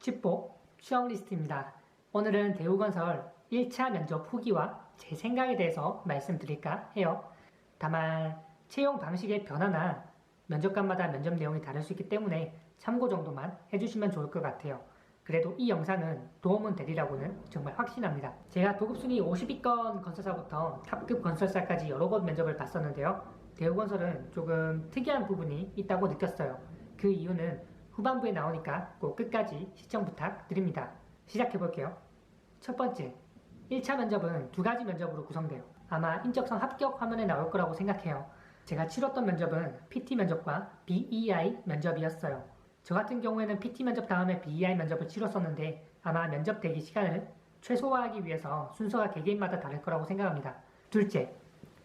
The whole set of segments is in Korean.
쥐뽀 시험 리스트입니다. 오늘은 대우건설 1차 면접 후기와 제 생각에 대해서 말씀드릴까 해요. 다만 채용 방식의 변화나 면접관마다 면접 내용이 다를 수 있기 때문에 참고 정도만 해주시면 좋을 것 같아요. 그래도 이 영상은 도움은 되리라고는 정말 확신합니다. 제가 도급순위 50위권 건설사부터 탑급 건설사까지 여러 곳 면접을 봤었는데요. 대우건설은 조금 특이한 부분이 있다고 느꼈어요. 그 이유는 후반부에 나오니까 꼭 끝까지 시청 부탁드립니다. 시작해볼게요. 첫 번째, 1차 면접은 두 가지 면접으로 구성돼요. 아마 인적성 합격 화면에 나올 거라고 생각해요. 제가 치렀던 면접은 PT 면접과 BEI 면접이었어요. 저 같은 경우에는 PT 면접 다음에 BEI 면접을 치렀었는데 아마 면접 대기 시간을 최소화하기 위해서 순서가 개개인마다 다를 거라고 생각합니다. 둘째,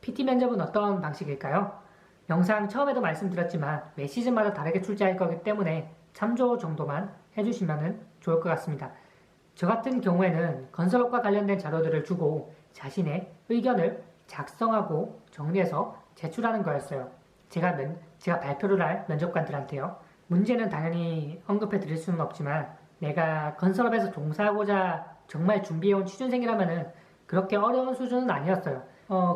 PT 면접은 어떤 방식일까요? 영상 처음에도 말씀드렸지만 매 시즌마다 다르게 출제할 거기 때문에 참조 정도만 해주시면 좋을 것 같습니다. 저 같은 경우에는 건설업과 관련된 자료들을 주고 자신의 의견을 작성하고 정리해서 제출하는 거였어요. 제가 발표를 할 면접관들한테요. 문제는 당연히 언급해 드릴 수는 없지만 내가 건설업에서 종사하고자 정말 준비해온 취준생이라면은 그렇게 어려운 수준은 아니었어요.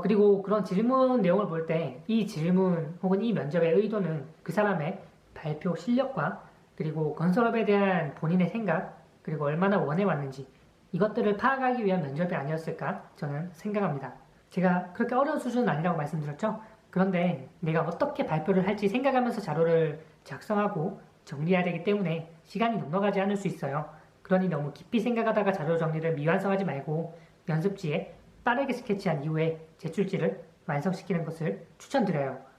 그리고 그런 질문 내용을 볼 때 이 질문 혹은 이 면접의 의도는 그 사람의 발표 실력과 그리고 건설업에 대한 본인의 생각 그리고 얼마나 원해왔는지 이것들을 파악하기 위한 면접이 아니었을까 저는 생각합니다. 제가 그렇게 어려운 수준은 아니라고 말씀드렸죠? 그런데 내가 어떻게 발표를 할지 생각하면서 자료를 작성하고 정리해야 되기 때문에 시간이 넉넉하지 않을 수 있어요. 그러니 너무 깊이 생각하다가 자료 정리를 미완성하지 말고 연습지에 빠르게 스케치한 이후에 제출지를 완성시키는 것을 추천드려요.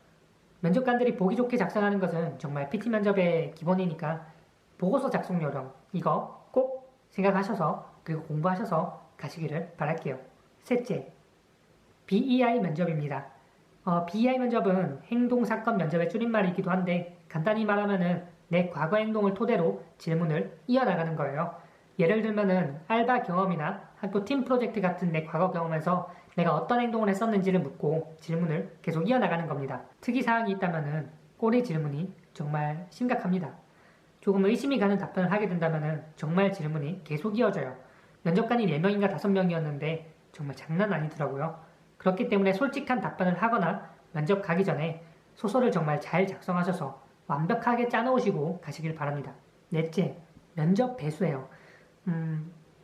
면접관들이 보기 좋게 작성하는 것은 정말 PT 면접의 기본이니까 보고서 작성 요령 이거 꼭 생각하셔서 그리고 공부하셔서 가시기를 바랄게요. 셋째, BEI 면접입니다. BEI 면접은 행동사건 면접의 줄임말이기도 한데 간단히 말하면은 내 과거 행동을 토대로 질문을 이어나가는 거예요. 예를 들면은 알바 경험이나 학교 팀 프로젝트 같은 내 과거 경험에서 내가 어떤 행동을 했었는지를 묻고 질문을 계속 이어나가는 겁니다. 특이사항이 있다면은 꼬리 질문이 정말 심각합니다. 조금 의심이 가는 답변을 하게 된다면은 정말 질문이 계속 이어져요. 면접관이 4명인가 5명이었는데 정말 장난 아니더라고요. 그렇기 때문에 솔직한 답변을 하거나 면접 가기 전에 소설을 정말 잘 작성하셔서 완벽하게 짜놓으시고 가시길 바랍니다. 넷째, 면접 배수예요.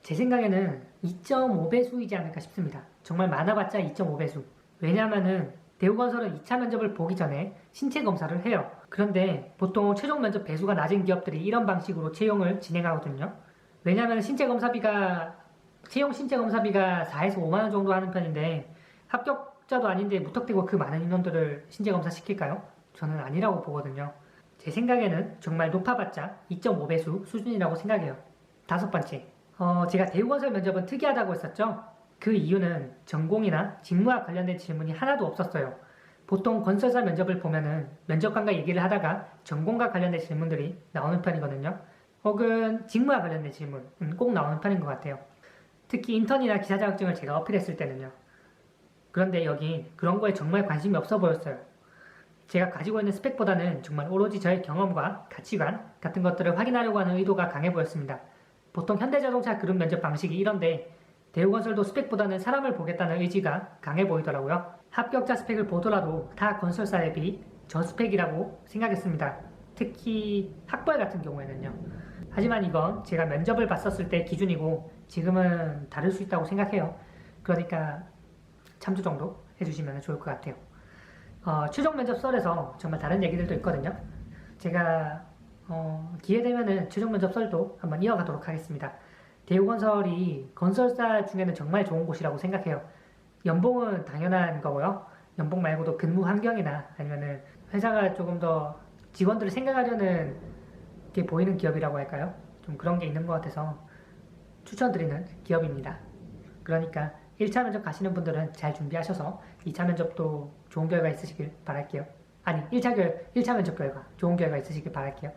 제 생각에는 2.5배수이지 않을까 싶습니다. 정말 많아봤자 2.5배수. 왜냐하면은 대우건설은 2차 면접을 보기 전에 신체 검사를 해요. 그런데 보통 최종 면접 배수가 낮은 기업들이 이런 방식으로 채용을 진행하거든요. 왜냐하면 채용 신체 검사비가 4에서 5만원 정도 하는 편인데 합격자도 아닌데 무턱대고 그 많은 인원들을 신체 검사 시킬까요? 저는 아니라고 보거든요. 제 생각에는 정말 높아봤자 2.5배수 수준이라고 생각해요. 다섯 번째, 제가 대우건설 면접은 특이하다고 했었죠? 그 이유는 전공이나 직무와 관련된 질문이 하나도 없었어요. 보통 건설사 면접을 보면은 면접관과 얘기를 하다가 전공과 관련된 질문들이 나오는 편이거든요. 혹은 직무와 관련된 질문은 꼭 나오는 편인 것 같아요. 특히 인턴이나 기사 자격증을 제가 어필했을 때는요. 그런데 여긴 그런 거에 정말 관심이 없어 보였어요. 제가 가지고 있는 스펙보다는 정말 오로지 저의 경험과 가치관 같은 것들을 확인하려고 하는 의도가 강해 보였습니다. 보통 현대자동차 그룹 면접 방식이 이런데 대우건설도 스펙보다는 사람을 보겠다는 의지가 강해 보이더라고요. 합격자 스펙을 보더라도 타 건설사에 비해 저스펙이라고 생각했습니다. 특히 학벌 같은 경우에는요. 하지만 이건 제가 면접을 봤었을 때 기준이고 지금은 다를 수 있다고 생각해요. 그러니까 참조 정도 해주시면 좋을 것 같아요. 최종 면접 썰에서 정말 다른 얘기들도 있거든요. 제가 기회 되면은 최종 면접 썰도 한번 이어가도록 하겠습니다. 대우건설이 건설사 중에는 정말 좋은 곳이라고 생각해요. 연봉은 당연한 거고요. 연봉 말고도 근무 환경이나 아니면은 회사가 조금 더 직원들을 생각하려는 게 보이는 기업이라고 할까요? 좀 그런 게 있는 것 같아서 추천드리는 기업입니다. 그러니까 1차 면접 가시는 분들은 잘 준비하셔서 2차 면접도 좋은 결과 있으시길 바랄게요. 아니, 1차 면접 결과 좋은 결과 있으시길 바랄게요.